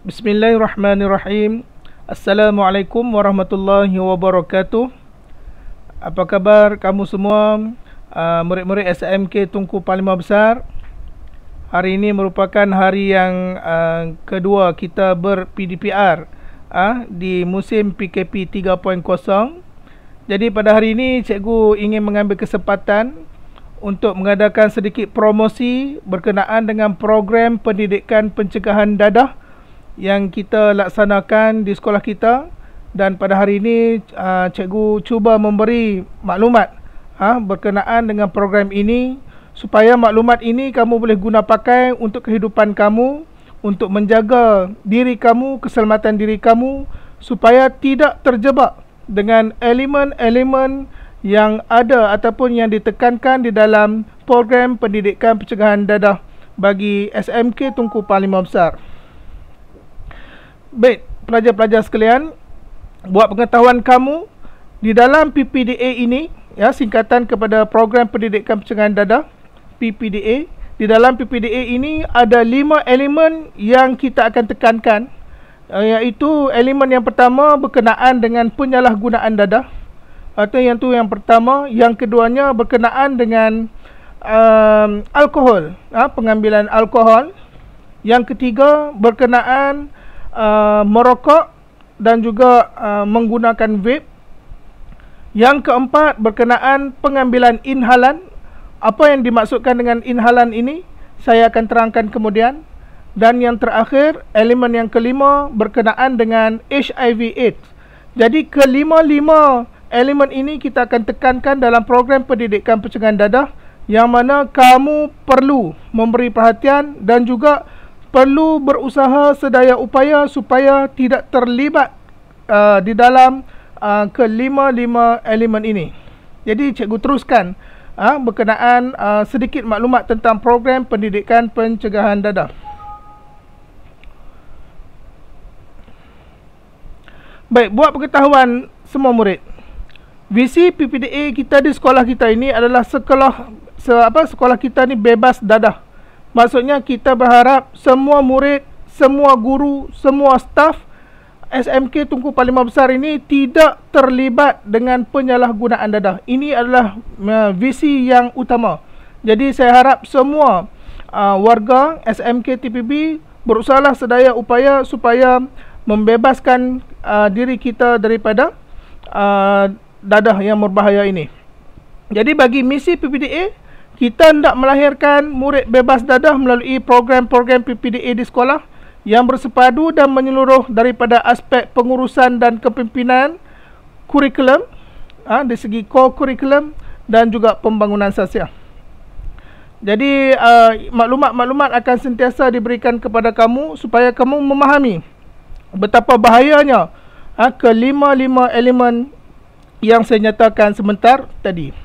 Bismillahirrahmanirrahim. Assalamualaikum warahmatullahi wabarakatuh. Apa khabar kamu semua, murid-murid SMK Tunku Parlimen Besar? Hari ini merupakan hari yang kedua kita ber-PDPR di musim PKP 3.0. Jadi pada hari ini cikgu ingin mengambil kesempatan untuk mengadakan sedikit promosi berkenaan dengan program pendidikan pencegahan dadah yang kita laksanakan di sekolah kita. Dan pada hari ini cikgu cuba memberi maklumat berkenaan dengan program ini, supaya maklumat ini kamu boleh guna pakai untuk kehidupan kamu, untuk menjaga diri kamu, keselamatan diri kamu, supaya tidak terjebak dengan elemen-elemen yang ada ataupun yang ditekankan di dalam program pendidikan pencegahan dadah bagi SMK Tunku Parlimen Besar. Baik, pelajar-pelajar sekalian, buat pengetahuan kamu, di dalam PPDA ini, singkatan kepada program pendidikan pencegahan dadah, PPDA. Di dalam PPDA ini ada 5 elemen yang kita akan tekankan, iaitu elemen yang pertama berkenaan dengan penyalahgunaan dadah. Atau yang pertama. Yang keduanya berkenaan dengan alkohol, pengambilan alkohol. Yang ketiga berkenaan merokok dan juga menggunakan vape. Yang keempat berkenaan pengambilan inhalan. Apa yang dimaksudkan dengan inhalan ini saya akan terangkan kemudian. Dan yang terakhir, elemen yang kelima berkenaan dengan HIV/AIDS. Jadi kelima-lima elemen ini kita akan tekankan dalam program pendidikan pencegahan dadah, yang mana kamu perlu memberi perhatian dan juga perlu berusaha sedaya upaya supaya tidak terlibat di dalam kelima-lima elemen ini. Jadi cikgu teruskan berkenaan sedikit maklumat tentang program pendidikan pencegahan dadah. Baik, buat pengetahuan semua murid, visi PPDA kita di sekolah kita ini adalah sekolah kita ni bebas dadah. Maksudnya kita berharap semua murid, semua guru, semua staf SMK Tunku Parlimen Besar ini tidak terlibat dengan penyalahgunaan dadah. Ini adalah visi yang utama. Jadi saya harap semua warga SMK TPB berusahalah sedaya upaya supaya membebaskan diri kita daripada dadah yang berbahaya ini. Jadi bagi misi PPDA, kita hendak melahirkan murid bebas dadah melalui program-program PPDA di sekolah yang bersepadu dan menyeluruh daripada aspek pengurusan dan kepimpinan, kurikulum, dari segi core kurikulum dan juga pembangunan sosial. Jadi maklumat-maklumat akan sentiasa diberikan kepada kamu supaya kamu memahami betapa bahayanya kelima-lima elemen yang saya nyatakan sebentar tadi.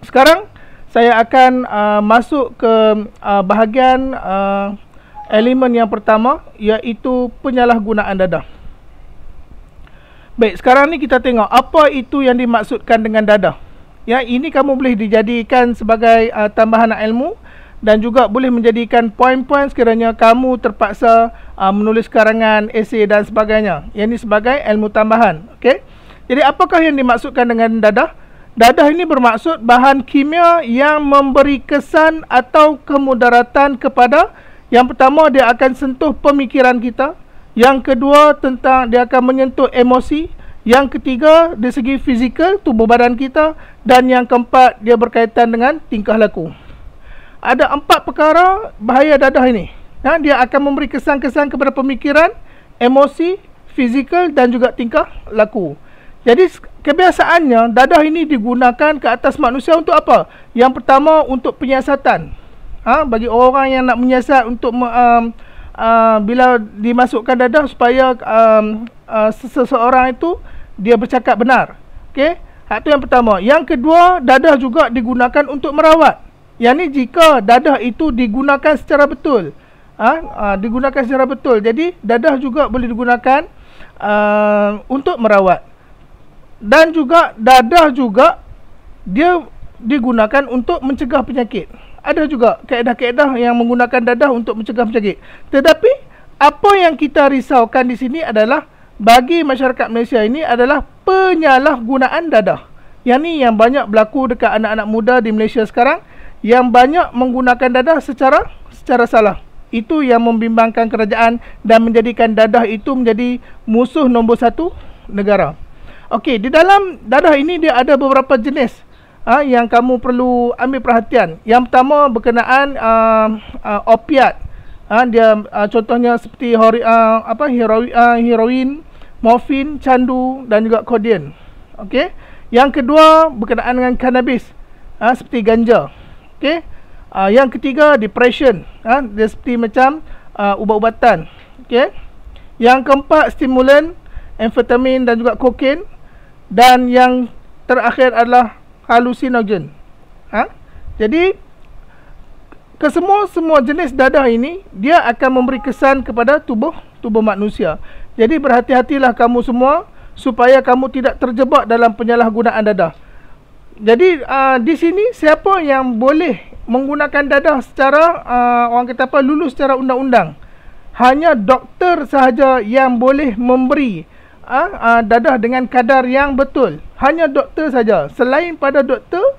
Sekarang saya akan masuk ke bahagian elemen yang pertama, iaitu penyalahgunaan dadah. Baik, sekarang ni kita tengok apa itu yang dimaksudkan dengan dadah. Ini kamu boleh dijadikan sebagai tambahan ilmu dan juga boleh menjadikan poin-poin sekiranya kamu terpaksa menulis karangan, esei dan sebagainya. Ini sebagai ilmu tambahan. Okey. Jadi apakah yang dimaksudkan dengan dadah? Dadah ini bermaksud bahan kimia yang memberi kesan atau kemudaratan kepada, yang pertama dia akan sentuh pemikiran kita, yang kedua tentang dia akan menyentuh emosi, yang ketiga dari segi fizikal tubuh badan kita, dan yang keempat dia berkaitan dengan tingkah laku. Ada 4 perkara bahaya dadah ini. Dia akan memberi kesan-kesan kepada pemikiran, emosi, fizikal dan juga tingkah laku. Jadi kebiasaannya dadah ini digunakan ke atas manusia untuk apa? Yang pertama untuk penyiasatan. Bagi orang yang nak menyiasat untuk bila dimasukkan dadah supaya seseorang itu dia bercakap benar. Okey, itu yang pertama. Yang kedua, dadah juga digunakan untuk merawat. Yang ni jika dadah itu digunakan secara betul. Digunakan secara betul. Jadi dadah juga boleh digunakan untuk merawat. Dan juga dadah juga dia digunakan untuk mencegah penyakit. Ada juga kaedah-kaedah yang menggunakan dadah untuk mencegah penyakit. Tetapi apa yang kita risaukan di sini adalah bagi masyarakat Malaysia ini adalah penyalahgunaan dadah. Yang ni yang banyak berlaku dekat anak-anak muda di Malaysia sekarang, yang banyak menggunakan dadah secara salah. Itu yang membimbangkan kerajaan dan menjadikan dadah itu menjadi musuh nombor satu negara. Okey, di dalam dadah ini dia ada beberapa jenis yang kamu perlu ambil perhatian. Yang pertama berkenaan opiat. Dia contohnya seperti heroin, morfin, candu dan juga kodein. Okey. Yang kedua berkenaan dengan cannabis, seperti ganja. Okey. Yang ketiga depression, dia seperti macam ubat-ubatan. Okey. Yang keempat stimulan, amfetamin dan juga kokain. Dan yang terakhir adalah halusinogen. Jadi semua jenis dadah ini dia akan memberi kesan kepada tubuh manusia. Jadi berhati-hatilah kamu semua supaya kamu tidak terjebak dalam penyalahgunaan dadah. Jadi di sini siapa yang boleh menggunakan dadah secara orang kata apa, lulus secara undang-undang? Hanya doktor sahaja yang boleh memberi dadah dengan kadar yang betul. Hanya doktor saja. Selain pada doktor,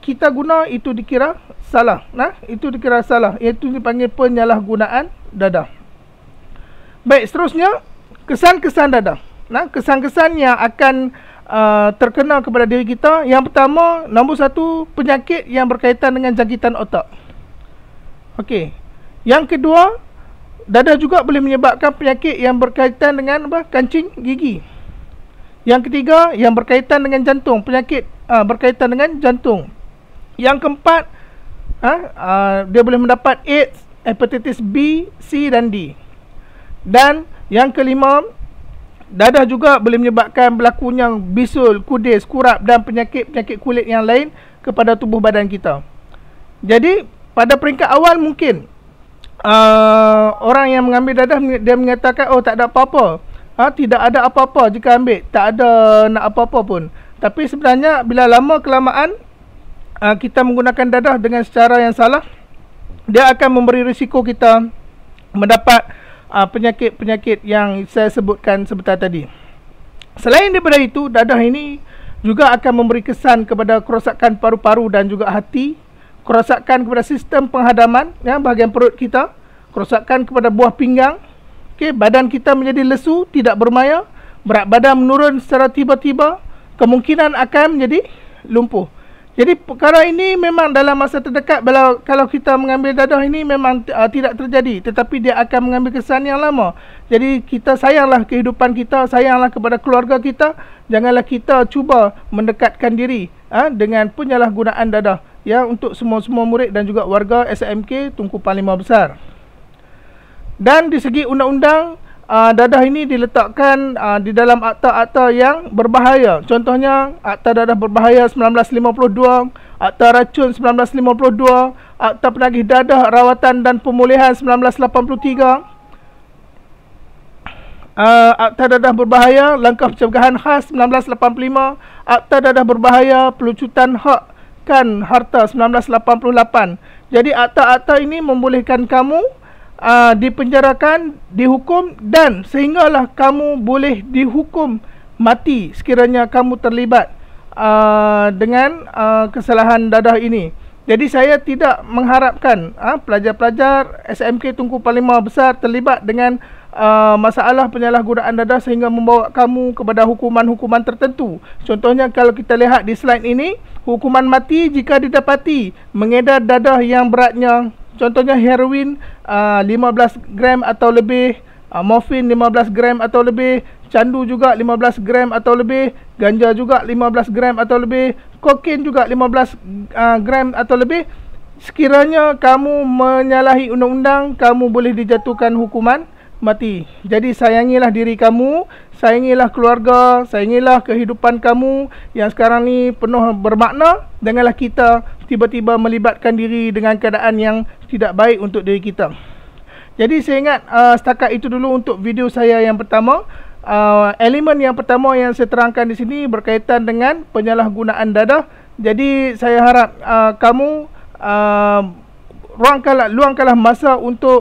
kita guna itu dikira salah. Itu dikira salah. Itu dipanggil penyalahgunaan dadah. Baik, seterusnya kesan-kesan dadah. Kesan-kesan yang akan terkena kepada diri kita. Yang pertama, nombor satu, penyakit yang berkaitan dengan jangkitan otak. Okey. Yang kedua, dadah juga boleh menyebabkan penyakit yang berkaitan dengan kancing gigi. Yang ketiga, yang berkaitan dengan jantung, penyakit berkaitan dengan jantung. Yang keempat, dia boleh mendapat AIDS, hepatitis B, C dan D. Dan yang kelima, dadah juga boleh menyebabkan berlakunya bisul, kudis, kurap dan penyakit-penyakit kulit yang lain kepada tubuh badan kita. Jadi pada peringkat awal mungkin orang yang mengambil dadah dia mengatakan, oh tak ada apa-apa, tidak ada apa-apa jika ambil, tak ada nak apa-apa pun. Tapi sebenarnya bila lama kelamaan kita menggunakan dadah dengan secara yang salah, dia akan memberi risiko kita mendapat penyakit-penyakit yang saya sebutkan sebentar tadi. Selain daripada itu, dadah ini juga akan memberi kesan kepada kerosakan paru-paru dan juga hati, kerosakan kepada sistem penghadaman, bahagian perut kita, kerosakan kepada buah pinggang. Badan kita menjadi lesu, tidak bermaya, berat badan menurun secara tiba-tiba, kemungkinan akan menjadi lumpuh. Jadi perkara ini memang dalam masa terdekat, kalau kita mengambil dadah ini memang tidak terjadi, tetapi dia akan mengambil kesan yang lama. Jadi kita sayanglah kehidupan kita, sayanglah kepada keluarga kita. Janganlah kita cuba mendekatkan diri dengan penyalahgunaan dadah untuk semua murid dan juga warga SMK Tunku Panglima Besar. Dan di segi undang-undang, dadah ini diletakkan di dalam akta-akta yang berbahaya. Contohnya Akta Dadah Berbahaya 1952, Akta Racun 1952, Akta Penagih Dadah Rawatan dan Pemulihan 1983, Akta Dadah Berbahaya Langkah Pencegahan Khas 1985, Akta Dadah Berbahaya Pelucutan Hakkan Harta 1988. Jadi akta-akta ini membolehkan kamu dipenjarakan, dihukum, dan sehinggalah kamu boleh dihukum mati sekiranya kamu terlibat dengan kesalahan dadah ini. Jadi saya tidak mengharapkan pelajar-pelajar SMK Tunku Panglima Besar terlibat dengan masalah penyalahgunaan dadah sehingga membawa kamu kepada hukuman-hukuman tertentu. Contohnya kalau kita lihat di slide ini, hukuman mati jika didapati mengedar dadah yang beratnya, contohnya heroin 15 gram atau lebih, morfin 15 gram atau lebih, candu juga 15 gram atau lebih, ganja juga 15 gram atau lebih, kokain juga 15 gram atau lebih. Sekiranya kamu menyalahi undang-undang, kamu boleh dijatuhkan hukuman mati. Jadi sayangilah diri kamu, sayangilah keluarga, sayangilah kehidupan kamu yang sekarang ni penuh bermakna. Janganlah kita tiba-tiba melibatkan diri dengan keadaan yang tidak baik untuk diri kita. Jadi saya ingat setakat itu dulu untuk video saya yang pertama. Elemen yang pertama yang saya terangkan di sini berkaitan dengan penyalahgunaan dadah. Jadi saya harap kamu luangkanlah masa untuk